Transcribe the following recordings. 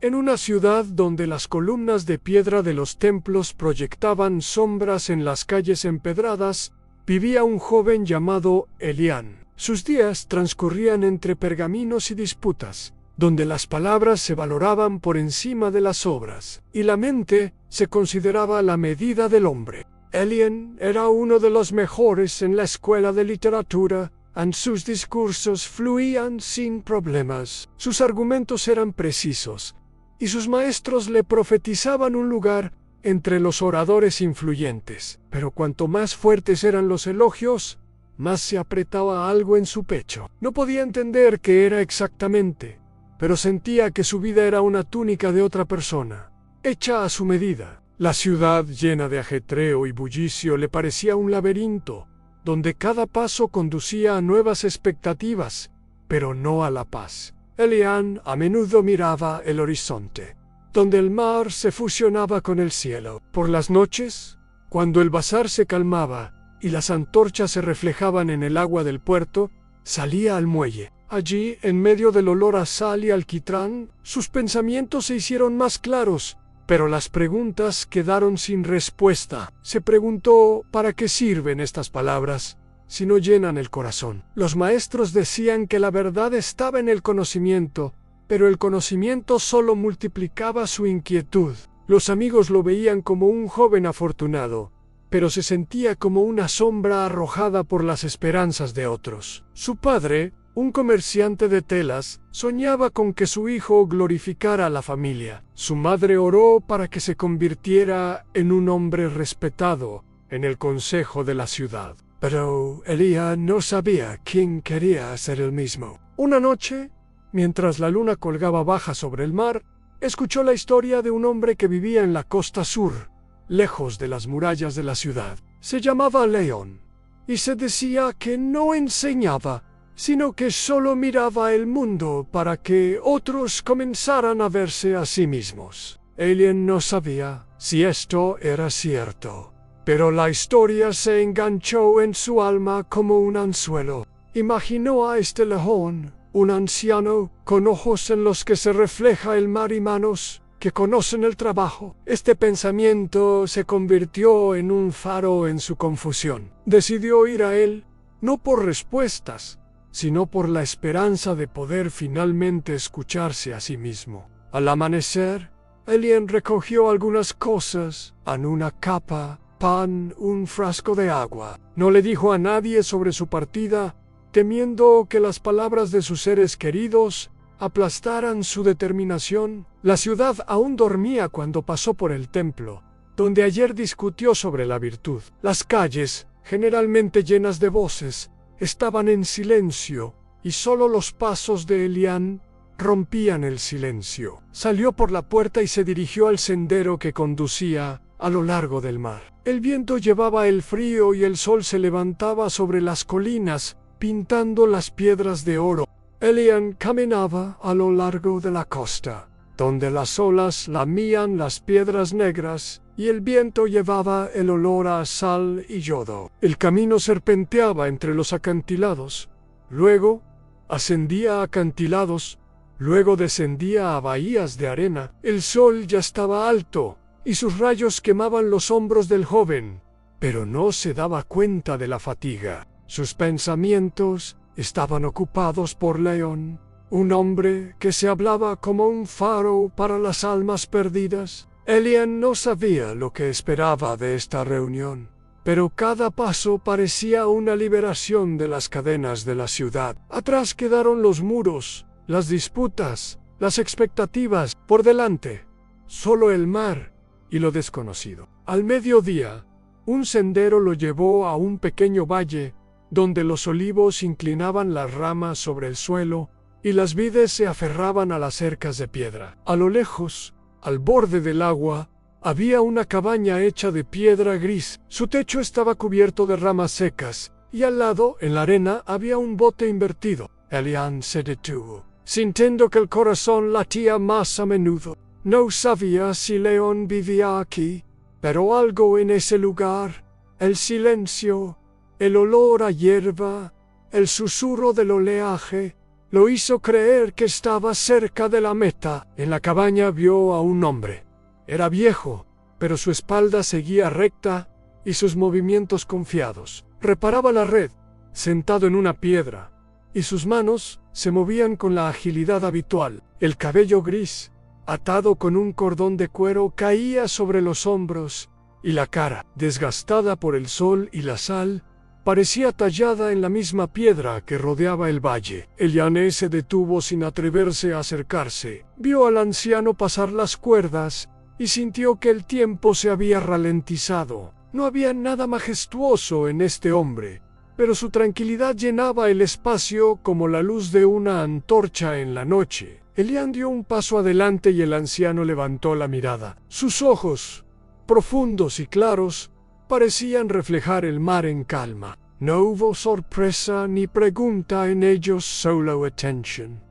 En una ciudad donde las columnas de piedra de los templos proyectaban sombras en las calles empedradas, vivía un joven llamado Elián. Sus días transcurrían entre pergaminos y disputas, donde las palabras se valoraban por encima de las obras, y la mente se consideraba la medida del hombre. Elián era uno de los mejores en la escuela de literatura, y sus discursos fluían sin problemas. Sus argumentos eran precisos, y sus maestros le profetizaban un lugar entre los oradores influyentes. Pero cuanto más fuertes eran los elogios, más se apretaba algo en su pecho. No podía entender qué era exactamente, pero sentía que su vida era una túnica de otra persona, hecha a su medida. La ciudad, llena de ajetreo y bullicio, le parecía un laberinto, donde cada paso conducía a nuevas expectativas, pero no a la paz. Elián a menudo miraba el horizonte, donde el mar se fusionaba con el cielo. Por las noches, cuando el bazar se calmaba y las antorchas se reflejaban en el agua del puerto, salía al muelle. Allí, en medio del olor a sal y alquitrán, sus pensamientos se hicieron más claros, pero las preguntas quedaron sin respuesta. Se preguntó, ¿para qué sirven estas palabras si no llenan el corazón? Los maestros decían que la verdad estaba en el conocimiento, pero el conocimiento solo multiplicaba su inquietud. Los amigos lo veían como un joven afortunado, pero se sentía como una sombra arrojada por las esperanzas de otros. Su padre, un comerciante de telas, soñaba con que su hijo glorificara a la familia. Su madre oró para que se convirtiera en un hombre respetado en el consejo de la ciudad. Pero Elián no sabía quién quería ser el mismo. Una noche, mientras la luna colgaba baja sobre el mar, escuchó la historia de un hombre que vivía en la costa sur, lejos de las murallas de la ciudad. Se llamaba León, y se decía que no enseñaba, sino que solo miraba el mundo para que otros comenzaran a verse a sí mismos. Elián no sabía si esto era cierto, pero la historia se enganchó en su alma como un anzuelo. Imaginó a este león, un anciano con ojos en los que se refleja el mar y manos que conocen el trabajo. Este pensamiento se convirtió en un faro en su confusión. Decidió ir a él, no por respuestas, sino por la esperanza de poder finalmente escucharse a sí mismo. Al amanecer, Elián recogió algunas cosas, una capa, pan, un frasco de agua. No le dijo a nadie sobre su partida, temiendo que las palabras de sus seres queridos aplastaran su determinación. La ciudad aún dormía cuando pasó por el templo, donde ayer discutió sobre la virtud. Las calles, generalmente llenas de voces, estaban en silencio, y solo los pasos de Elián rompían el silencio. Salió por la puerta y se dirigió al sendero que conducía a lo largo del mar. El viento llevaba el frío y el sol se levantaba sobre las colinas, pintando las piedras de oro. Elián caminaba a lo largo de la costa, donde las olas lamían las piedras negras y el viento llevaba el olor a sal y yodo. El camino serpenteaba entre los acantilados, luego ascendía a acantilados, luego descendía a bahías de arena. El sol ya estaba alto y sus rayos quemaban los hombros del joven, pero no se daba cuenta de la fatiga. Sus pensamientos estaban ocupados por León, un hombre que se hablaba como un faro para las almas perdidas. Elián no sabía lo que esperaba de esta reunión, pero cada paso parecía una liberación de las cadenas de la ciudad. Atrás quedaron los muros, las disputas, las expectativas. Por delante, solo el mar y lo desconocido. Al mediodía, un sendero lo llevó a un pequeño valle, donde los olivos inclinaban las ramas sobre el suelo y las vides se aferraban a las cercas de piedra. A lo lejos, al borde del agua, había una cabaña hecha de piedra gris. Su techo estaba cubierto de ramas secas, y al lado, en la arena, había un bote invertido. Elián se detuvo, sintiendo que el corazón latía más a menudo. No sabía si León vivía aquí, pero algo en ese lugar, el silencio, el olor a hierba, el susurro del oleaje, lo hizo creer que estaba cerca de la meta. En la cabaña vio a un hombre. Era viejo, pero su espalda seguía recta y sus movimientos confiados. Reparaba la red, sentado en una piedra, y sus manos se movían con la agilidad habitual. El cabello gris, atado con un cordón de cuero, caía sobre los hombros, y la cara, desgastada por el sol y la sal, parecía tallada en la misma piedra que rodeaba el valle. Elian se detuvo sin atreverse a acercarse. Vio al anciano pasar las cuerdas y sintió que el tiempo se había ralentizado. No había nada majestuoso en este hombre, pero su tranquilidad llenaba el espacio como la luz de una antorcha en la noche. Elian dio un paso adelante y el anciano levantó la mirada. Sus ojos, profundos y claros, parecían reflejar el mar en calma. No hubo sorpresa ni pregunta en ellos, solo atención.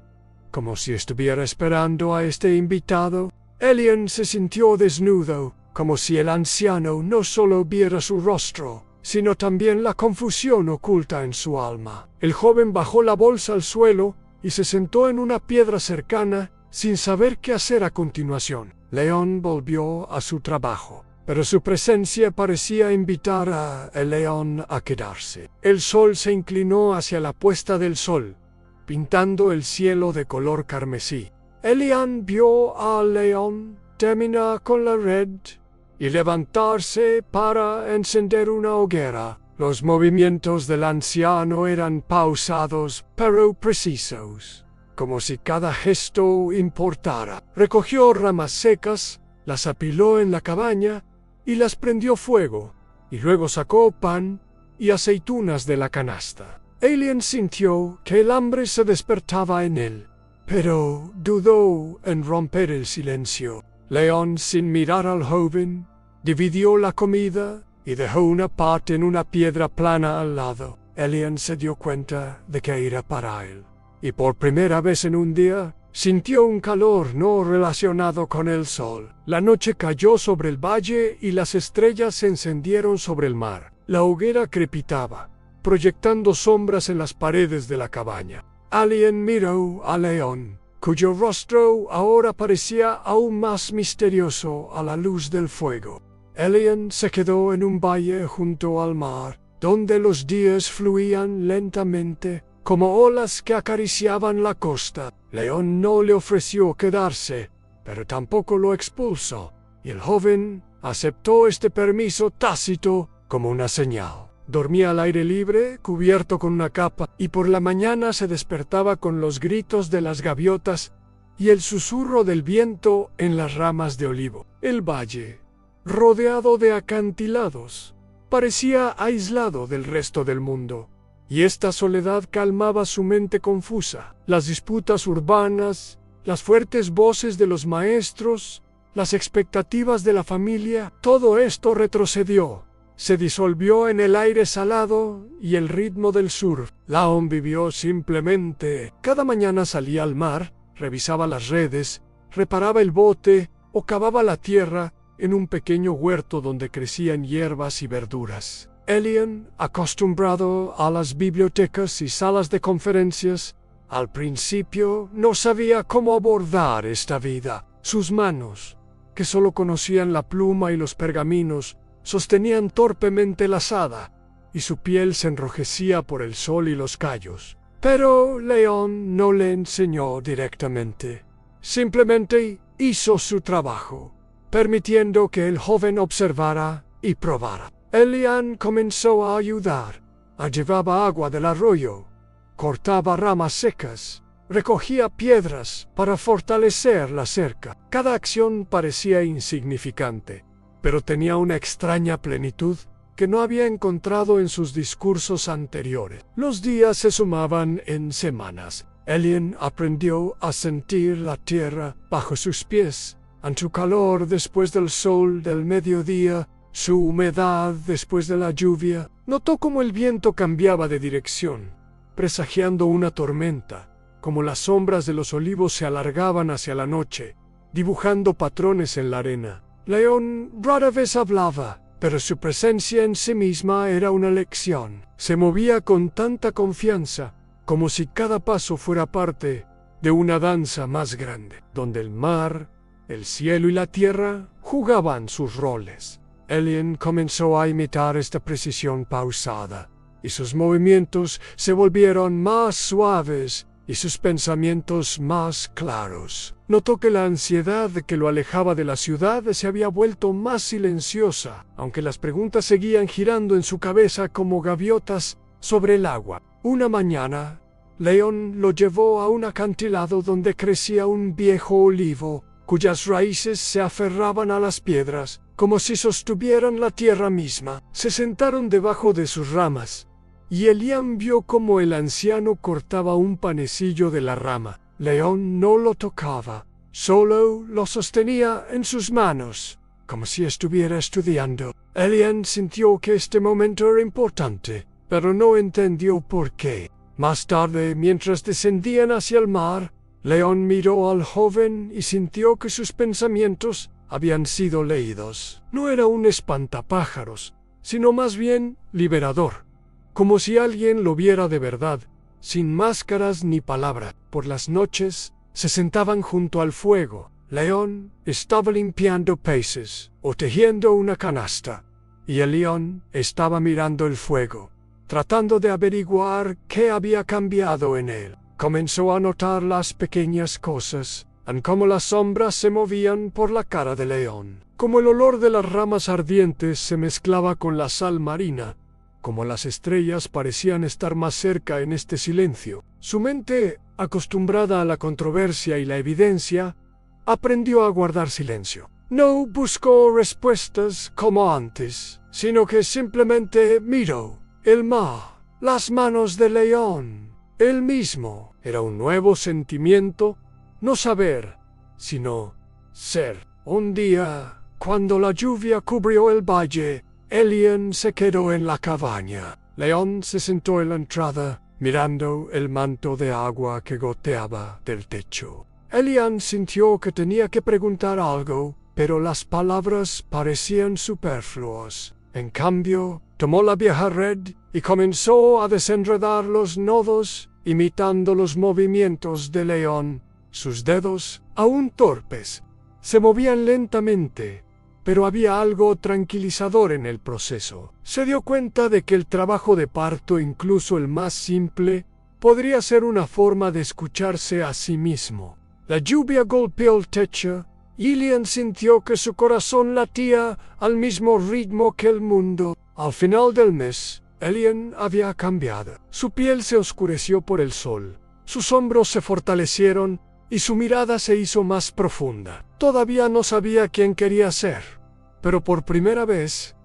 Como si estuviera esperando a este invitado, Elian se sintió desnudo, como si el anciano no solo viera su rostro, sino también la confusión oculta en su alma. El joven bajó la bolsa al suelo y se sentó en una piedra cercana, sin saber qué hacer a continuación. León volvió a su trabajo, pero su presencia parecía invitar a León a quedarse. El sol se inclinó hacia la puesta del sol, pintando el cielo de color carmesí. Elian vio a León terminar con la red y levantarse para encender una hoguera. Los movimientos del anciano eran pausados pero precisos, como si cada gesto importara. Recogió ramas secas, las apiló en la cabaña y las prendió fuego, y luego sacó pan y aceitunas de la canasta. Elian sintió que el hambre se despertaba en él, pero dudó en romper el silencio. León, sin mirar al joven, dividió la comida y dejó una parte en una piedra plana al lado. Elian se dio cuenta de que era para él, y por primera vez en un día sintió un calor no relacionado con el sol. La noche cayó sobre el valle y las estrellas se encendieron sobre el mar. La hoguera crepitaba, proyectando sombras en las paredes de la cabaña. Elian miró a León, cuyo rostro ahora parecía aún más misterioso a la luz del fuego. Elian se quedó en un valle junto al mar, donde los días fluían lentamente, como olas que acariciaban la costa. León no le ofreció quedarse, pero tampoco lo expulsó, y el joven aceptó este permiso tácito como una señal. Dormía al aire libre, cubierto con una capa, y por la mañana se despertaba con los gritos de las gaviotas y el susurro del viento en las ramas de olivo. El valle, rodeado de acantilados, parecía aislado del resto del mundo, y esta soledad calmaba su mente confusa. Las disputas urbanas, las fuertes voces de los maestros, las expectativas de la familia, todo esto retrocedió. Se disolvió en el aire salado y el ritmo del surf. León vivió simplemente. Cada mañana salía al mar, revisaba las redes, reparaba el bote o cavaba la tierra en un pequeño huerto donde crecían hierbas y verduras. Elian, acostumbrado a las bibliotecas y salas de conferencias, al principio no sabía cómo abordar esta vida. Sus manos, que solo conocían la pluma y los pergaminos, sostenían torpemente la azada, y su piel se enrojecía por el sol y los callos. Pero León no le enseñó directamente. Simplemente hizo su trabajo, permitiendo que el joven observara y probara. Elian comenzó a ayudar. Llevaba agua del arroyo, cortaba ramas secas, recogía piedras para fortalecer la cerca. Cada acción parecía insignificante, pero tenía una extraña plenitud que no había encontrado en sus discursos anteriores. Los días se sumaban en semanas. Elian aprendió a sentir la tierra bajo sus pies, en su calor después del sol del mediodía, su humedad después de la lluvia. Notó cómo el viento cambiaba de dirección, presagiando una tormenta, como las sombras de los olivos se alargaban hacia la noche, dibujando patrones en la arena. León rara vez hablaba, pero su presencia en sí misma era una lección. Se movía con tanta confianza, como si cada paso fuera parte de una danza más grande, donde el mar, el cielo y la tierra jugaban sus roles. Elian comenzó a imitar esta precisión pausada, y sus movimientos se volvieron más suaves y sus pensamientos más claros. Notó que la ansiedad que lo alejaba de la ciudad se había vuelto más silenciosa, aunque las preguntas seguían girando en su cabeza como gaviotas sobre el agua. Una mañana, León lo llevó a un acantilado donde crecía un viejo olivo, cuyas raíces se aferraban a las piedras, como si sostuvieran la tierra misma. Se sentaron debajo de sus ramas, y Elian vio cómo el anciano cortaba un panecillo de la rama. León no lo tocaba, solo lo sostenía en sus manos, como si estuviera estudiando. Elian sintió que este momento era importante, pero no entendió por qué. Más tarde, mientras descendían hacia el mar, León miró al joven y sintió que sus pensamientos habían sido leídos. No era un espantapájaros, sino más bien liberador, como si alguien lo viera de verdad, sin máscaras ni palabras. Por las noches, se sentaban junto al fuego. León estaba limpiando peces o tejiendo una canasta, y el león estaba mirando el fuego, tratando de averiguar qué había cambiado en él. Comenzó a notar las pequeñas cosas, en cómo las sombras se movían por la cara de León, como el olor de las ramas ardientes se mezclaba con la sal marina, como las estrellas parecían estar más cerca en este silencio. Su mente, acostumbrada a la controversia y la evidencia, aprendió a guardar silencio. No buscó respuestas como antes, sino que simplemente miró el mar, las manos de León, él mismo. Era un nuevo sentimiento, no saber, sino ser. Un día, cuando la lluvia cubrió el valle, Elian se quedó en la cabaña. León se sentó en la entrada, mirando el manto de agua que goteaba del techo. Elian sintió que tenía que preguntar algo, pero las palabras parecían superfluas. En cambio, tomó la vieja red y comenzó a desenredar los nodos, imitando los movimientos de León. Sus dedos, aún torpes, se movían lentamente, pero había algo tranquilizador en el proceso. Se dio cuenta de que el trabajo de parto, incluso el más simple, podría ser una forma de escucharse a sí mismo. La lluvia golpeó el techo, y Elian sintió que su corazón latía al mismo ritmo que el mundo. Al final del mes, Elian había cambiado. Su piel se oscureció por el sol, sus hombros se fortalecieron y su mirada se hizo más profunda. Todavía no sabía quién quería ser, pero por primera vez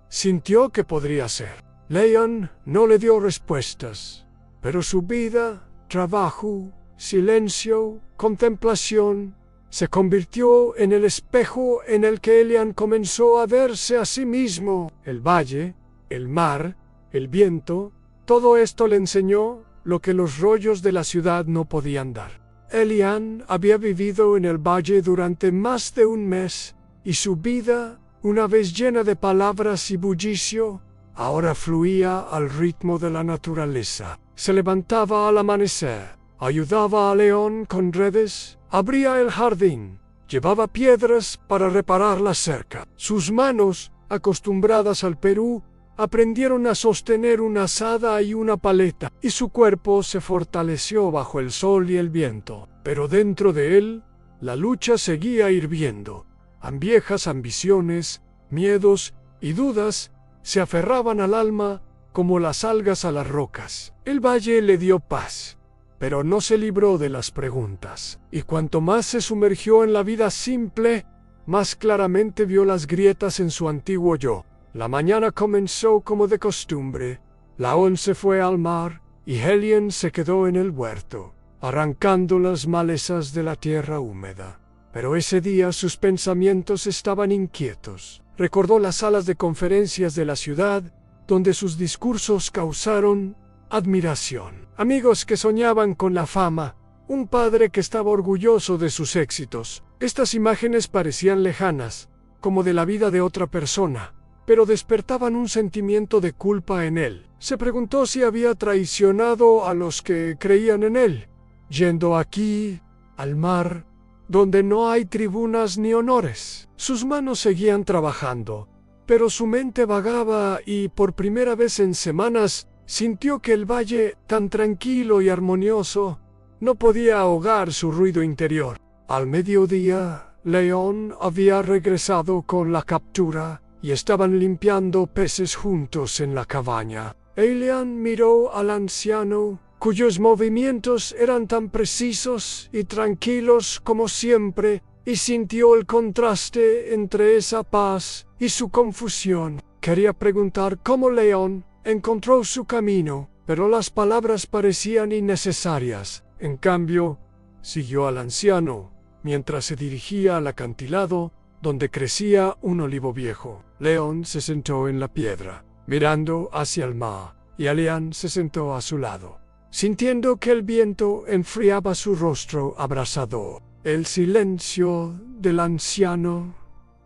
sintió que podría ser. León no le dio respuestas, pero su vida, trabajo, silencio, contemplación, se convirtió en el espejo en el que Elian comenzó a verse a sí mismo. El valle, el mar, el viento, todo esto le enseñó lo que los rollos de la ciudad no podían dar. Elian había vivido en el valle durante más de un mes, y su vida, una vez llena de palabras y bullicio, ahora fluía al ritmo de la naturaleza. Se levantaba al amanecer, ayudaba a León con redes, abría el jardín, llevaba piedras para reparar la cerca. Sus manos, acostumbradas al Perú, aprendieron a sostener una azada y una paleta, y su cuerpo se fortaleció bajo el sol y el viento. Pero dentro de él, la lucha seguía hirviendo. Viejas ambiciones, miedos y dudas se aferraban al alma como las algas a las rocas. El valle le dio paz, pero no se libró de las preguntas. Y cuanto más se sumergió en la vida simple, más claramente vio las grietas en su antiguo yo. La mañana comenzó como de costumbre. León se fue al mar y Elian se quedó en el huerto, arrancando las malezas de la tierra húmeda. Pero ese día sus pensamientos estaban inquietos. Recordó las salas de conferencias de la ciudad, donde sus discursos causaron admiración. Amigos que soñaban con la fama, un padre que estaba orgulloso de sus éxitos. Estas imágenes parecían lejanas, como de la vida de otra persona, pero despertaban un sentimiento de culpa en él. Se preguntó si había traicionado a los que creían en él, yendo aquí, al mar, donde no hay tribunas ni honores. Sus manos seguían trabajando, pero su mente vagaba y por primera vez en semanas sintió que el valle, tan tranquilo y armonioso, no podía ahogar su ruido interior. Al mediodía, León había regresado con la captura y estaban limpiando peces juntos en la cabaña. Elian miró al anciano, cuyos movimientos eran tan precisos y tranquilos como siempre, y sintió el contraste entre esa paz y su confusión. Quería preguntar cómo León encontró su camino, pero las palabras parecían innecesarias. En cambio, siguió al anciano, mientras se dirigía al acantilado donde crecía un olivo viejo. León se sentó en la piedra, mirando hacia el mar, y Elian se sentó a su lado, sintiendo que el viento enfriaba su rostro abrasador. El silencio del anciano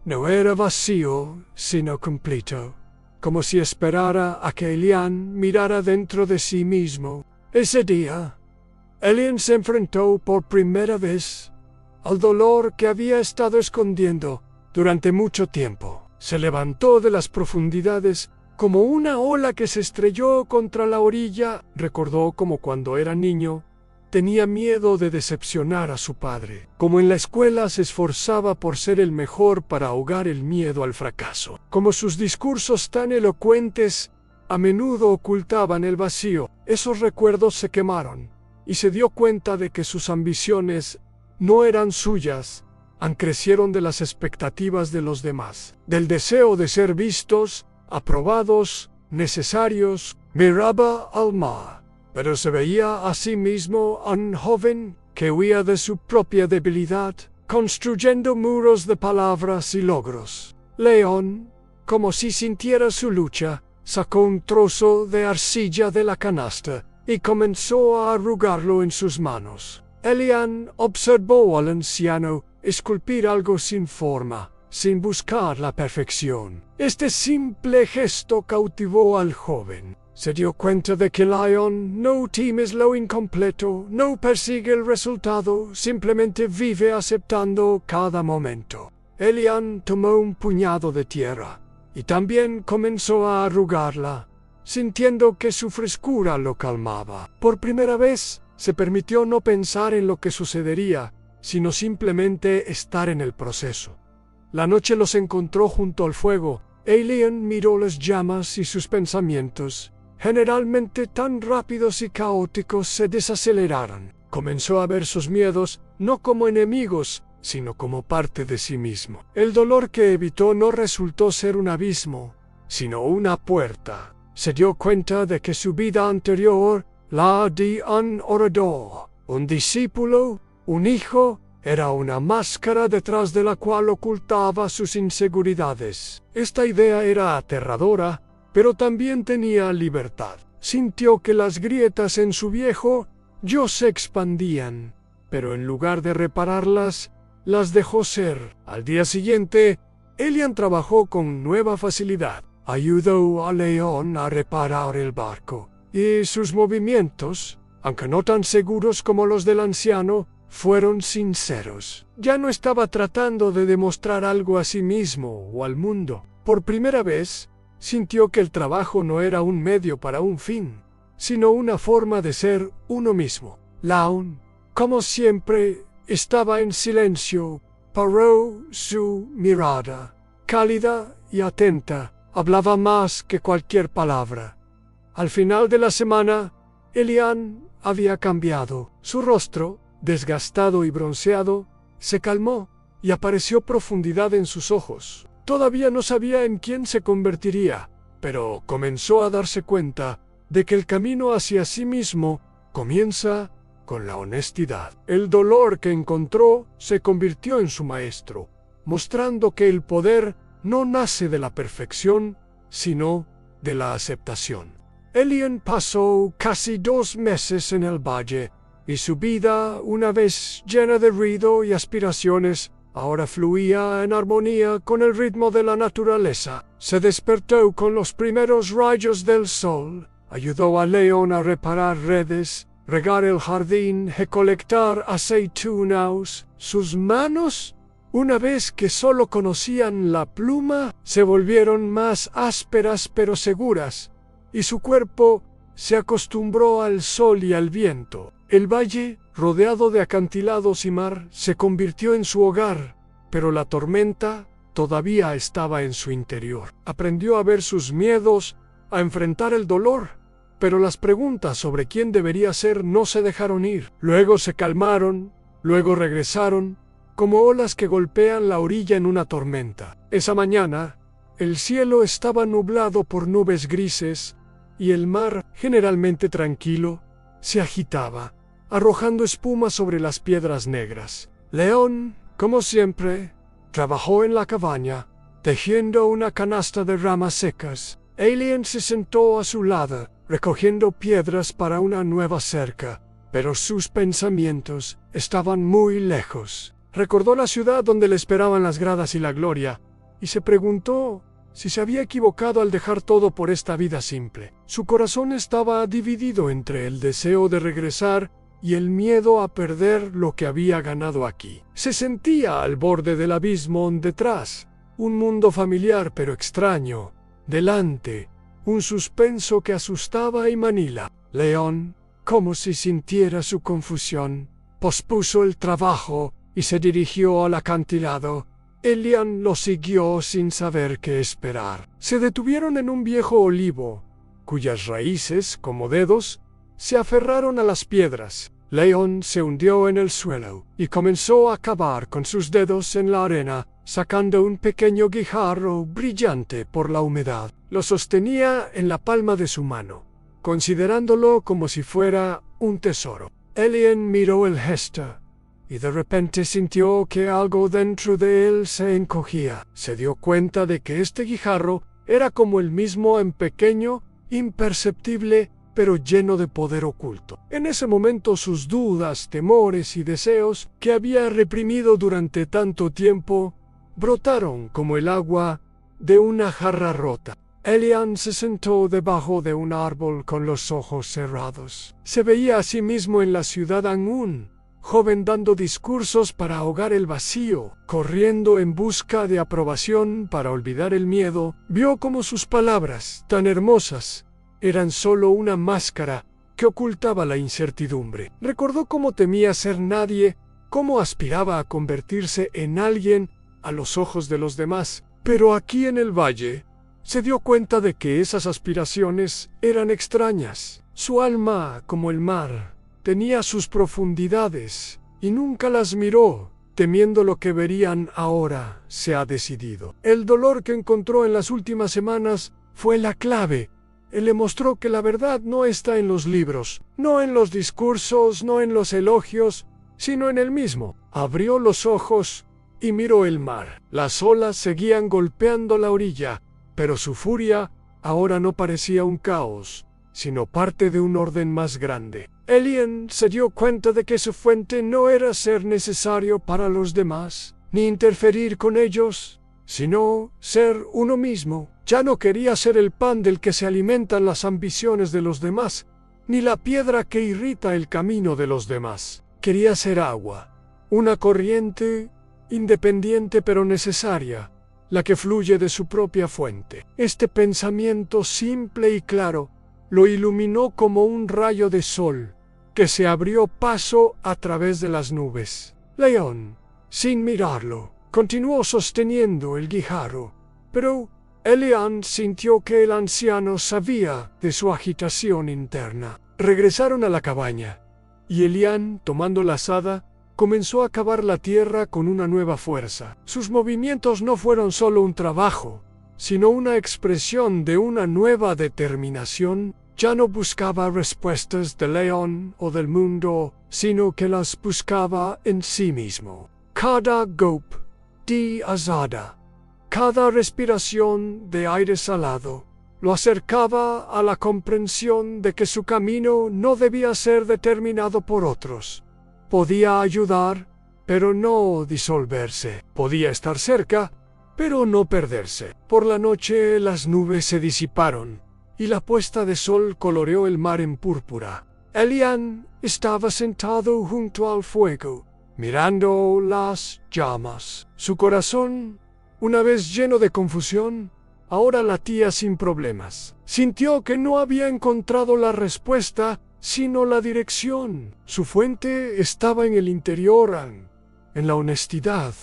no era vacío, sino completo, como si esperara a que Elian mirara dentro de sí mismo. Ese día, Elian se enfrentó por primera vez al dolor que había estado escondiendo durante mucho tiempo. Se levantó de las profundidades como una ola que se estrelló contra la orilla. Recordó como cuando era niño tenía miedo de decepcionar a su padre. Como en la escuela se esforzaba por ser el mejor para ahogar el miedo al fracaso. Como sus discursos tan elocuentes a menudo ocultaban el vacío, esos recuerdos se quemaron, y se dio cuenta de que sus ambiciones no eran suyas, crecieron de las expectativas de los demás, del deseo de ser vistos, aprobados, necesarios. Miraba al mar, pero se veía a sí mismo un joven que huía de su propia debilidad, construyendo muros de palabras y logros. León, como si sintiera su lucha, sacó un trozo de arcilla de la canasta y comenzó a arrugarlo en sus manos. Elian observó al anciano esculpir algo sin forma, sin buscar la perfección. Este simple gesto cautivó al joven. Se dio cuenta de que León no teme lo incompleto, no persigue el resultado, simplemente vive aceptando cada momento. Elian tomó un puñado de tierra y también comenzó a arrugarla, sintiendo que su frescura lo calmaba. Por primera vez, se permitió no pensar en lo que sucedería, sino simplemente estar en el proceso. La noche los encontró junto al fuego. Elian miró las llamas y sus pensamientos, generalmente tan rápidos y caóticos, se desaceleraron. Comenzó a ver sus miedos no como enemigos, sino como parte de sí mismo. El dolor que evitó no resultó ser un abismo, sino una puerta. Se dio cuenta de que su vida anterior, la de un orador, un discípulo, un hijo, era una máscara detrás de la cual ocultaba sus inseguridades. Esta idea era aterradora, pero también tenía libertad. Sintió que las grietas en su viejo yo se expandían, pero en lugar de repararlas, las dejó ser. Al día siguiente, Elian trabajó con nueva facilidad. Ayudó a León a reparar el barco, y sus movimientos, aunque no tan seguros como los del anciano, fueron sinceros. Ya no estaba tratando de demostrar algo a sí mismo o al mundo. Por primera vez, sintió que el trabajo no era un medio para un fin, sino una forma de ser uno mismo. León, como siempre, estaba en silencio. Paró su mirada, cálida y atenta, hablaba más que cualquier palabra. Al final de la semana, Elian había cambiado. Su rostro, desgastado y bronceado, se calmó y apareció profundidad en sus ojos. Todavía no sabía en quién se convertiría, pero comenzó a darse cuenta de que el camino hacia sí mismo comienza con la honestidad. El dolor que encontró se convirtió en su maestro, mostrando que el poder no nace de la perfección, sino de la aceptación. Elian pasó casi 2 meses en el valle, y su vida, una vez llena de ruido y aspiraciones, ahora fluía en armonía con el ritmo de la naturaleza. Se despertó con los primeros rayos del sol, ayudó a León a reparar redes, regar el jardín, recolectar aceitunas. Sus manos, una vez que solo conocían la pluma, se volvieron más ásperas pero seguras, y su cuerpo se acostumbró al sol y al viento. El valle, rodeado de acantilados y mar, se convirtió en su hogar, pero la tormenta todavía estaba en su interior. Aprendió a ver sus miedos, a enfrentar el dolor, pero las preguntas sobre quién debería ser no se dejaron ir. Luego se calmaron, luego regresaron, como olas que golpean la orilla en una tormenta. Esa mañana, el cielo estaba nublado por nubes grises, y el mar, generalmente tranquilo, se agitaba, arrojando espuma sobre las piedras negras. León, como siempre, trabajó en la cabaña, tejiendo una canasta de ramas secas. Alien se sentó a su lado, recogiendo piedras para una nueva cerca, pero sus pensamientos estaban muy lejos. Recordó la ciudad donde le esperaban las gradas y la gloria, y se preguntó si se había equivocado al dejar todo por esta vida simple. Su corazón estaba dividido entre el deseo de regresar y el miedo a perder lo que había ganado aquí. Se sentía al borde del abismo detrás, un mundo familiar pero extraño, delante, un suspenso que asustaba y Manila. León, como si sintiera su confusión, pospuso el trabajo y se dirigió al acantilado. Elian lo siguió sin saber qué esperar. Se detuvieron en un viejo olivo, cuyas raíces, como dedos, se aferraron a las piedras. León se hundió en el suelo y comenzó a cavar con sus dedos en la arena, sacando un pequeño guijarro brillante por la humedad. Lo sostenía en la palma de su mano, considerándolo como si fuera un tesoro. Elian miró el gesto y de repente sintió que algo dentro de él se encogía. Se dio cuenta de que este guijarro era como el mismo en pequeño, imperceptible, pero lleno de poder oculto. En ese momento sus dudas, temores y deseos, que había reprimido durante tanto tiempo, brotaron como el agua de una jarra rota. Elian se sentó debajo de un árbol con los ojos cerrados. Se veía a sí mismo en la ciudad aún, joven dando discursos para ahogar el vacío, corriendo en busca de aprobación para olvidar el miedo. Vio como sus palabras, tan hermosas, eran solo una máscara que ocultaba la incertidumbre. Recordó cómo temía ser nadie, cómo aspiraba a convertirse en alguien a los ojos de los demás. Pero aquí en el valle, se dio cuenta de que esas aspiraciones eran extrañas. Su alma, como el mar, tenía sus profundidades y nunca las miró, temiendo lo que verían ahora. Se ha decidido. El dolor que encontró en las últimas semanas fue la clave. Él le mostró que la verdad no está en los libros, no en los discursos, no en los elogios, sino en él mismo. Abrió los ojos y miró el mar. Las olas seguían golpeando la orilla, pero su furia ahora no parecía un caos, sino parte de un orden más grande. Elian se dio cuenta de que su fuente no era ser necesario para los demás, ni interferir con ellos, sino ser uno mismo. Ya no quería ser el pan del que se alimentan las ambiciones de los demás, ni la piedra que irrita el camino de los demás. Quería ser agua, una corriente independiente pero necesaria, la que fluye de su propia fuente. Este pensamiento simple y claro lo iluminó como un rayo de sol que se abrió paso a través de las nubes. León, sin mirarlo, continuó sosteniendo el guijarro, pero Elian sintió que el anciano sabía de su agitación interna. Regresaron a la cabaña, y Elian, tomando la azada, comenzó a cavar la tierra con una nueva fuerza. Sus movimientos no fueron solo un trabajo, sino una expresión de una nueva determinación. Ya no buscaba respuestas de León o del mundo, sino que las buscaba en sí mismo. Cada golpe de azada, cada respiración de aire salado, lo acercaba a la comprensión de que su camino no debía ser determinado por otros. Podía ayudar, pero no disolverse. Podía estar cerca, pero no perderse. Por la noche las nubes se disiparon, y la puesta de sol coloreó el mar en púrpura. Elian estaba sentado junto al fuego, mirando las llamas. Su corazón, una vez lleno de confusión, ahora latía sin problemas. Sintió que no había encontrado la respuesta, sino la dirección. Su fuente estaba en el interior, en la honestidad,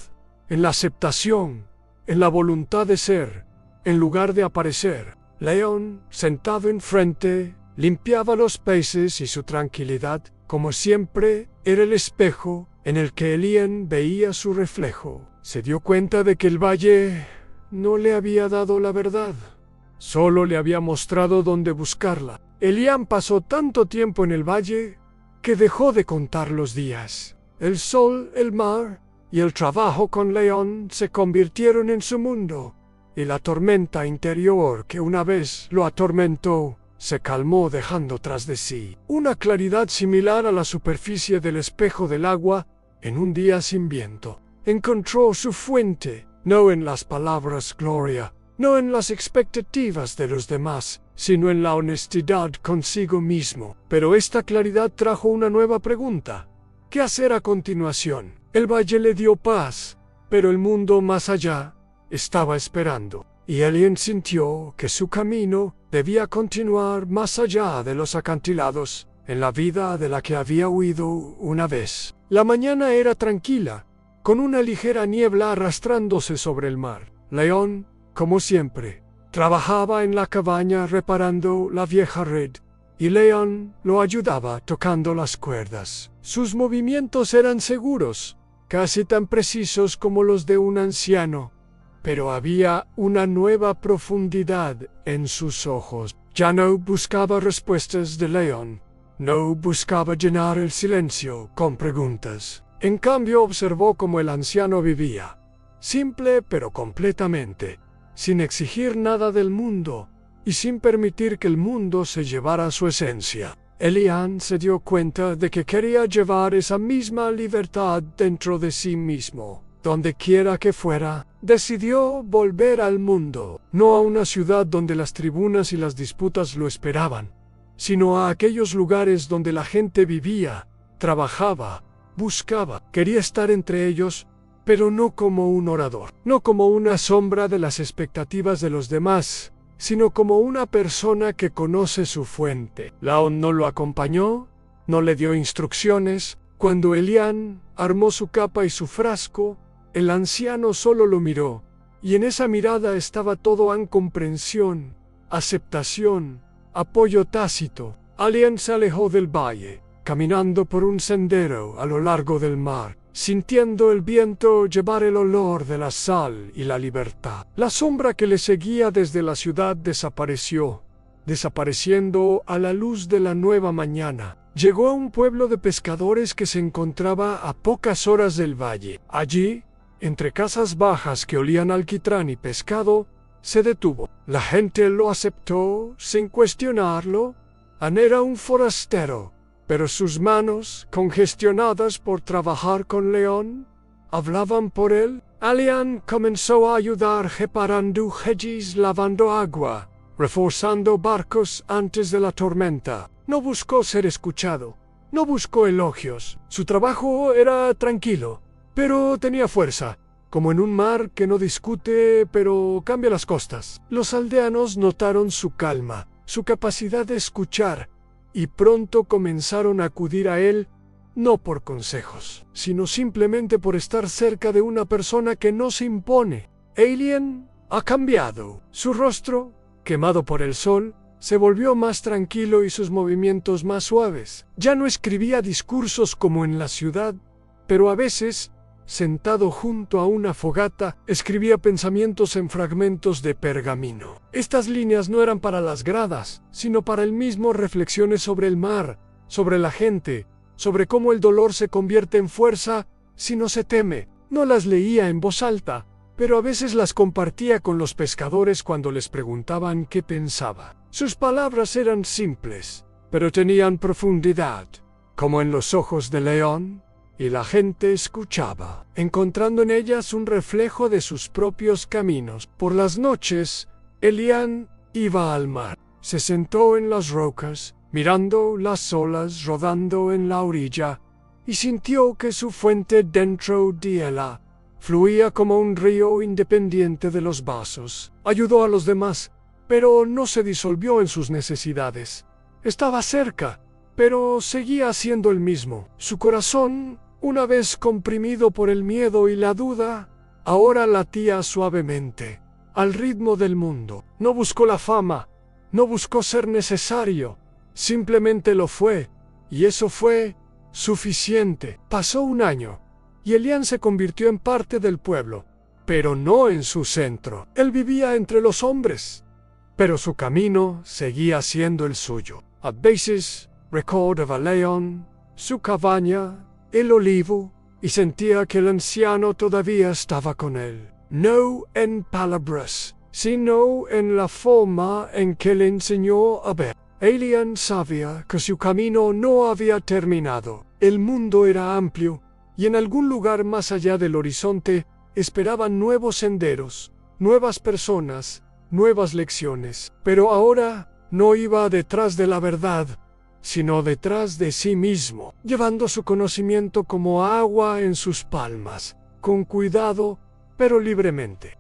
en la aceptación, en la voluntad de ser, en lugar de aparecer. Leon, sentado enfrente, limpiaba los peces y su tranquilidad, como siempre, era el espejo en el que Elian veía su reflejo. Se dio cuenta de que el valle no le había dado la verdad, solo le había mostrado dónde buscarla. Elian pasó tanto tiempo en el valle que dejó de contar los días. El sol, el mar y el trabajo con Leon se convirtieron en su mundo, y la tormenta interior que una vez lo atormentó se calmó dejando tras de sí una claridad similar a la superficie del espejo del agua en un día sin viento. Encontró su fuente, no en las palabras gloria, no en las expectativas de los demás, sino en la honestidad consigo mismo. Pero esta claridad trajo una nueva pregunta: ¿qué hacer a continuación? El valle le dio paz, pero el mundo más allá estaba esperando, y Elian sintió que su camino debía continuar más allá de los acantilados, en la vida de la que había huido una vez. La mañana era tranquila, con una ligera niebla arrastrándose sobre el mar. Leon, como siempre, trabajaba en la cabaña reparando la vieja red, y Leon lo ayudaba tocando las cuerdas. Sus movimientos eran seguros, casi tan precisos como los de un anciano, pero había una nueva profundidad en sus ojos. Ya no buscaba respuestas de Leon, no buscaba llenar el silencio con preguntas. En cambio observó cómo el anciano vivía, simple pero completamente, sin exigir nada del mundo y sin permitir que el mundo se llevara su esencia. Elian se dio cuenta de que quería llevar esa misma libertad dentro de sí mismo. Donde quiera que fuera, decidió volver al mundo, no a una ciudad donde las tribunas y las disputas lo esperaban, sino a aquellos lugares donde la gente vivía, trabajaba, buscaba. Quería estar entre ellos, pero no como un orador, no como una sombra de las expectativas de los demás, sino como una persona que conoce su fuente. Leon no lo acompañó, no le dio instrucciones. Cuando Elian armó su capa y su frasco, el anciano solo lo miró, y en esa mirada estaba todo comprensión, aceptación, apoyo tácito. Elian se alejó del valle, caminando por un sendero a lo largo del mar, sintiendo el viento llevar el olor de la sal y la libertad. La sombra que le seguía desde la ciudad desapareció, desapareciendo a la luz de la nueva mañana. Llegó a un pueblo de pescadores que se encontraba a pocas horas del valle. Allí, entre casas bajas que olían a alquitrán y pescado, se detuvo. La gente lo aceptó sin cuestionarlo. Era un forastero, pero sus manos, congestionadas por trabajar con Leon, hablaban por él. Elian comenzó a ayudar reparando hedges, lavando agua, reforzando barcos antes de la tormenta. No buscó ser escuchado, no buscó elogios. Su trabajo era tranquilo, pero tenía fuerza, como en un mar que no discute, pero cambia las costas. Los aldeanos notaron su calma, su capacidad de escuchar, y pronto comenzaron a acudir a él, no por consejos, sino simplemente por estar cerca de una persona que no se impone. Elian ha cambiado. Su rostro, quemado por el sol, se volvió más tranquilo y sus movimientos más suaves. Ya no escribía discursos como en la ciudad, pero a veces, sentado junto a una fogata, escribía pensamientos en fragmentos de pergamino. Estas líneas no eran para las gradas, sino para él mismo. Reflexiones sobre el mar, sobre la gente, sobre cómo el dolor se convierte en fuerza si no se teme. No las leía en voz alta, pero a veces las compartía con los pescadores cuando les preguntaban qué pensaba. Sus palabras eran simples, pero tenían profundidad. Como en los ojos de Leon, y la gente escuchaba, encontrando en ellas un reflejo de sus propios caminos. Por las noches, Elián iba al mar. Se sentó en las rocas, mirando las olas rodando en la orilla, y sintió que su fuente dentro de él fluía como un río independiente de los vasos. Ayudó a los demás, pero no se disolvió en sus necesidades. Estaba cerca, pero seguía siendo el mismo. Su corazón, una vez comprimido por el miedo y la duda, ahora latía suavemente, al ritmo del mundo. No buscó la fama, no buscó ser necesario, simplemente lo fue, y eso fue suficiente. Pasó un año, y Elián se convirtió en parte del pueblo, pero no en su centro. Él vivía entre los hombres, pero su camino seguía siendo el suyo. A veces recordaba León, su cabaña, el olivo, y sentía que el anciano todavía estaba con él. No en palabras, sino en la forma en que le enseñó a ver. Elián sabía que su camino no había terminado. El mundo era amplio, y en algún lugar más allá del horizonte esperaban nuevos senderos, nuevas personas, nuevas lecciones. Pero ahora no iba detrás de la verdad, sino detrás de sí mismo, llevando su conocimiento como agua en sus palmas, con cuidado, pero libremente.